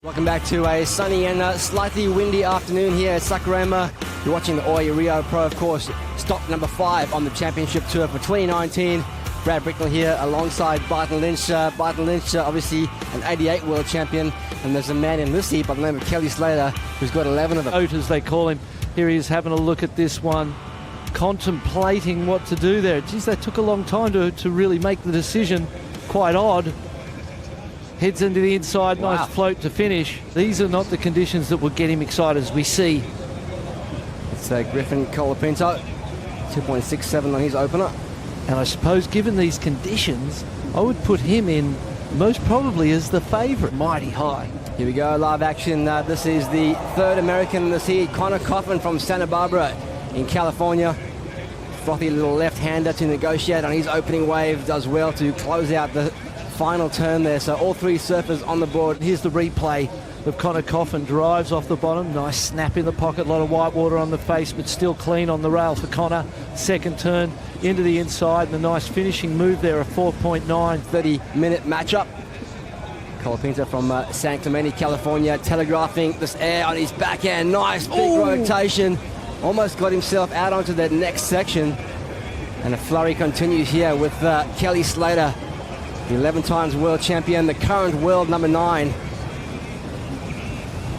Welcome back to a sunny and slightly windy afternoon here at Saquarema. You're watching the Oi Rio Pro, of course, stop number 5 on the championship tour for 2019. Brad Bricknell here alongside Barton Lynch. Barton Lynch, obviously an 88 world champion, and there's a man in this heat by the name of Kelly Slater who's got 11 of them. Out, as they call him. Here he is having a look at this one, contemplating what to do there. Geez, that took a long time to really make the decision. Quite odd. Heads into the inside, wow. Nice float to finish. These are not the conditions that would get him excited, as we see. It's Griffin Colapinto, 2.67 on his opener. And I suppose given these conditions, I would put him in most probably as the favourite. Mighty high. Here we go, live action. This is the third American in this heat, Coffin from Santa Barbara in California. Frothy little left-hander to negotiate on his opening wave. Does well to close out the final turn there. So all three surfers on the board. Here's the replay of Coffin. Drives off the bottom. Nice snap in the pocket. A lot of white water on the face, but still clean on the rail for Connor. Second turn into the inside, and a nice finishing move there, a 4.9. 30-minute matchup. Colapinto from San Clemente, California, telegraphing this air on his backhand. Nice big rotation. Almost got himself out onto that next section. And a flurry continues here with Kelly Slater, the 11 times world champion, the current world number 9.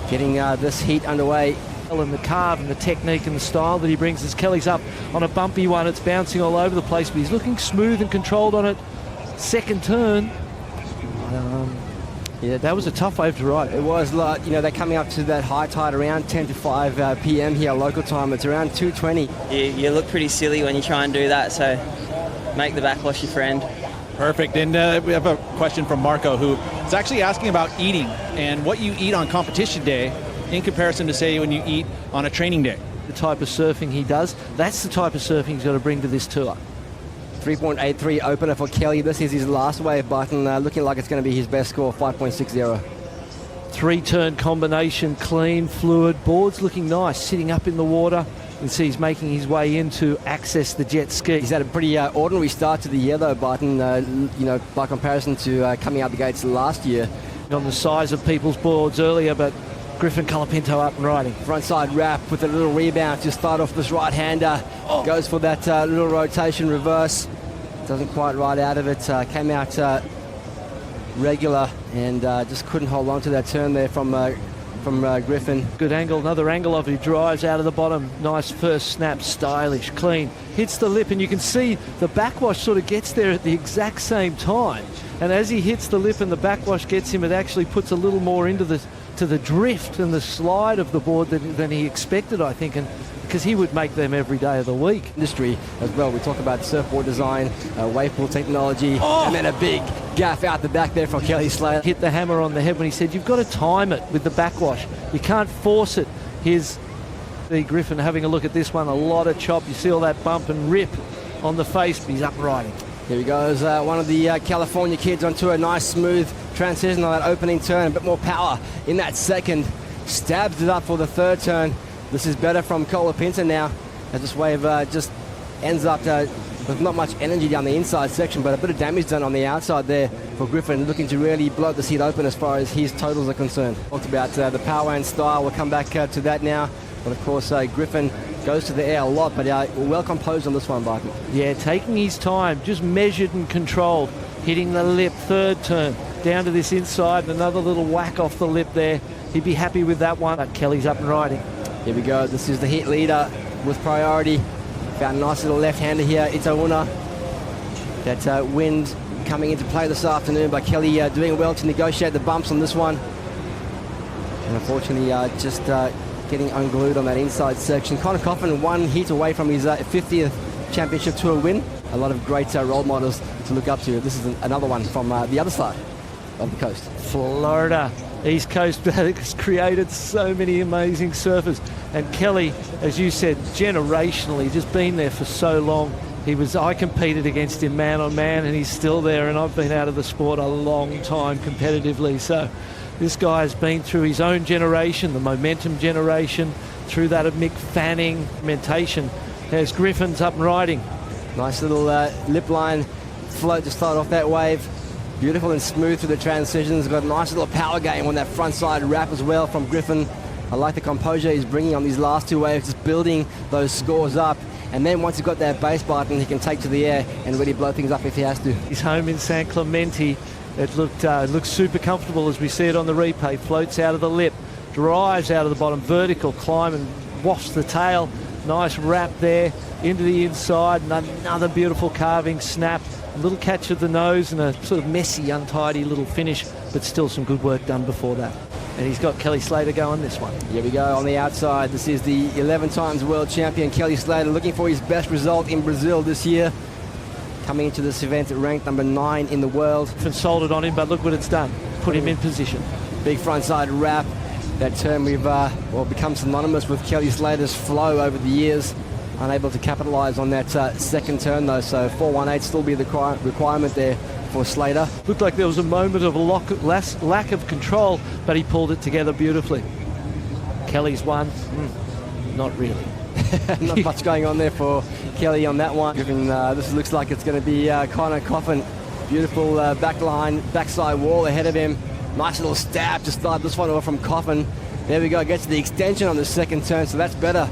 Getting this heat underway. And the carve and the technique and the style that he brings as Kelly's up on a bumpy one. It's bouncing all over the place, but he's looking smooth and controlled on it. Second turn. Yeah, that was a tough wave to ride. It was, they're coming up to that high tide around 10 to 5 p.m. here local time. It's around 2:20. You look pretty silly when you try and do that, so make the backwash your friend. Perfect. And we have a question from Marco, who is actually asking about eating and what you eat on competition day in comparison to, say, when you eat on a training day. The type of surfing he does, that's the type of surfing he's got to bring to this tour. 3.83 opener for Kelly. This is his last wave button, looking like it's going to be his best score, 5.60. Three-turn combination, clean, fluid. Board's looking nice, sitting up in the water. You can see he's making his way in to access the jet ski. He's had a pretty ordinary start to the year, though, Barton, by comparison to coming out the gates last year. On the size of people's boards earlier, but Griffin Colapinto up and riding. Frontside wrap with a little rebound to start off this right-hander. Goes for that little rotation reverse. Doesn't quite ride out of it. Came out regular and just couldn't hold on to that turn there from Griffin. Good angle, another angle of it. He drives out of the bottom. Nice first snap, stylish, clean. Hits the lip, and you can see the backwash sort of gets there at the exact same time. And as he hits the lip and the backwash gets him, it actually puts a little more into the drift and the slide of the board than he expected, I think, and because he would make them every day of the week. Industry as well. We talk about surfboard design, wave pool technology, and then a big gaff out the back there from Kelly Slater. Hit the hammer on the head when he said, you've got to time it with the backwash. You can't force it. Here's the Griffin having a look at this one. A lot of chop. You see all that bump and rip on the face, but he's up riding. Here he goes, one of the California kids onto a nice smooth transition on that opening turn. A bit more power in that second. Stabs it up for the third turn. This is better from Colapinto now, as this wave just ends up with not much energy down the inside section, but a bit of damage done on the outside there for Griffin, looking to really blow the seat open as far as his totals are concerned. Talked about the power and style. We'll come back to that now. But of course, Griffin goes to the air a lot, but well composed on this one, Barton. Yeah, taking his time, just measured and controlled. Hitting the lip, third turn, down to this inside, and another little whack off the lip there. He'd be happy with that one. But Kelly's up and riding. Here we go. This is the heat leader with priority. Found a nice little left-hander here, Itauna. That wind coming into play this afternoon by Kelly, doing well to negotiate the bumps on this one. And unfortunately, just getting unglued on that inside section. Coffin 1 heat away from his 50th championship tour win. A lot of great role models to look up to. This is another one from the other side of the coast. Florida. East Coast has created so many amazing surfers. And Kelly, as you said, generationally, just been there for so long. I competed against him man on man, and he's still there, and I've been out of the sport a long time competitively. So this guy has been through his own generation, the momentum generation, through that of Mick Fanning, mentation. There's Griffin's up and riding. Nice little lip line float to start off that wave. Beautiful and smooth through the transitions. Got a nice little power game on that front side wrap as well from Griffin. I like the composure he's bringing on these last two waves, just building those scores up. And then once he's got that base button, he can take to the air and really blow things up if he has to. He's home in San Clemente. It looked super comfortable as we see it on the replay. Floats out of the lip, drives out of the bottom, vertical climb and wafts the tail. Nice wrap there into the inside. Another beautiful carving snap. A little catch of the nose and a sort of messy, untidy little finish, but still some good work done before that. And he's got Kelly Slater going this one. Here we go on the outside. This is the 11 times world champion Kelly Slater, looking for his best result in Brazil this year. Coming into this event at ranked number 9 in the world. Consulted on him, but look what it's done. Put him in position. Big frontside wrap. That term we've become synonymous with Kelly Slater's flow over the years. Unable to capitalise on that second turn though, so 418 still be the requirement there for Slater. Looked like there was a moment of lack of control, but he pulled it together beautifully. Kelly's won. Not really. Not much going on there for Kelly on that one. Griffin, this looks like it's going to be Coffin. Beautiful backside wall ahead of him. Nice little stab to start this one off from Coffin. There we go, gets the extension on the second turn, so that's better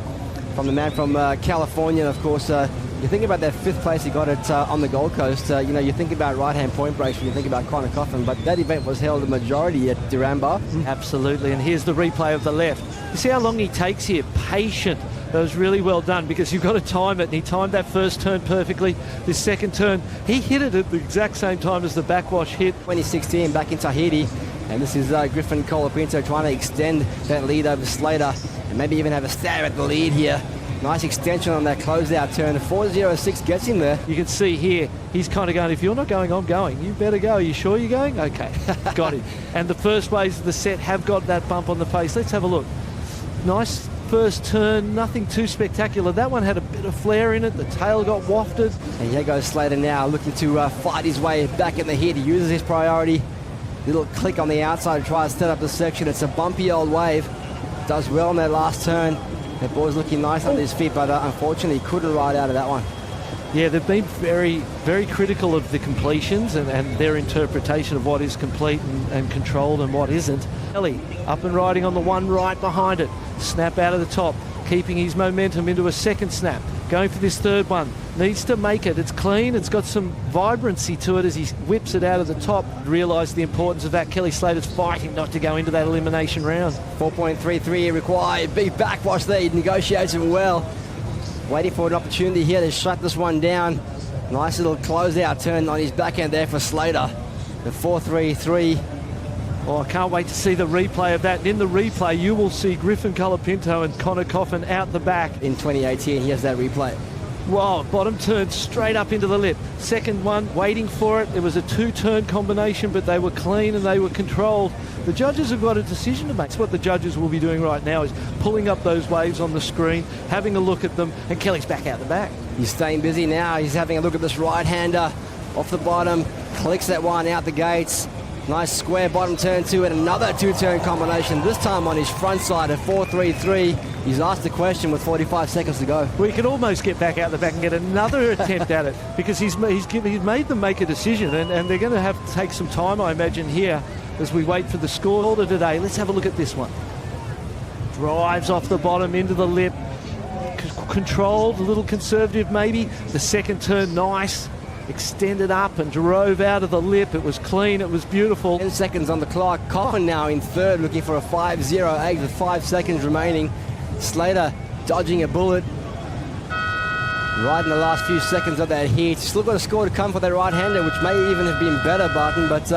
from the man from California. And of course, you think about that 5th place he got it on the Gold Coast. You think about right-hand point breaks when you think about Coffin, but that event was held a majority at Duranbar. Absolutely, and here's the replay of the left. You see how long he takes here? Patient. That was really well done because you've got to time it, and he timed that first turn perfectly. This second turn, he hit it at the exact same time as the backwash hit. 2016 back in Tahiti, and this is Griffin Colapinto trying to extend that lead over Slater and maybe even have a stab at the lead here. Nice extension on that closeout turn. 4.06 gets him there. You can see here, he's kind of going, if you're not going, I'm going. You better go. Are you sure you're going? Okay, got him. And the first waves of the set have got that bump on the face. Let's have a look. Nice first turn, nothing too spectacular. That one had a bit of flair in it. The tail got wafted. And here goes Slater now, looking to fight his way back in the heat. He uses his priority. Little click on the outside to try to set up the section. It's a bumpy old wave. Does well on that last turn. That boy's looking nice on his feet, but unfortunately couldn't ride out of that one. Yeah, they've been very, very critical of the completions and their interpretation of what is complete and controlled and what isn't. Kelly up and riding on the one right behind it. Snap out of the top, keeping his momentum into a second snap. Going for this third one. Needs to make it. It's clean. It's got some vibrancy to it as he whips it out of the top. Realise the importance of that. Kelly Slater's fighting not to go into that elimination round. 4.33 required. Big backwash there. He negotiates it well. Waiting for an opportunity here to shut this one down. Nice little closeout turn on his backhand there for Slater. The 4.33. Oh, I can't wait to see the replay of that. And in the replay, you will see Griffin Colapinto and Coffin out the back. In 2018, he has that replay. Wow, bottom turn straight up into the lip. Second one, waiting for it. It was a 2-turn combination, but they were clean and they were controlled. The judges have got a decision to make. That's what the judges will be doing right now, is pulling up those waves on the screen, having a look at them, and Kelly's back out the back. He's staying busy now. He's having a look at this right-hander off the bottom. Clicks that one out the gates. Nice square bottom turn 2 and another 2-turn combination, this time on his front side at 4.33. He's asked the question with 45 seconds to go. We could almost get back out the back and get another attempt at it because he's made them make a decision and they're going to have to take some time, I imagine, here as we wait for the score order today. Let's have a look at this one. Drives off the bottom into the lip. Controlled, a little conservative maybe. The second turn, nice. Extended up and drove out of the lip. It was clean, it was beautiful. 10 seconds on the clock. Coffin now in third, looking for a 5.08 with 5 seconds remaining. Slater dodging a bullet. Right in the last few seconds of that heat. Still got a score to come for that right-hander, which may even have been better, Barton, but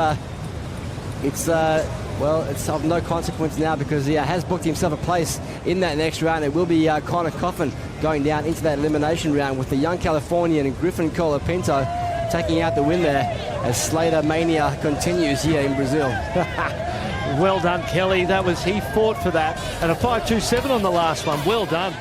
it's of no consequence now because he has booked himself a place in that next round. It will be Coffin going down into that elimination round with the young Californian and Griffin Colapinto taking out the win there as Slater mania continues here in Brazil. Well done, Kelly. He fought for that. And a 5.27 on the last one. Well done.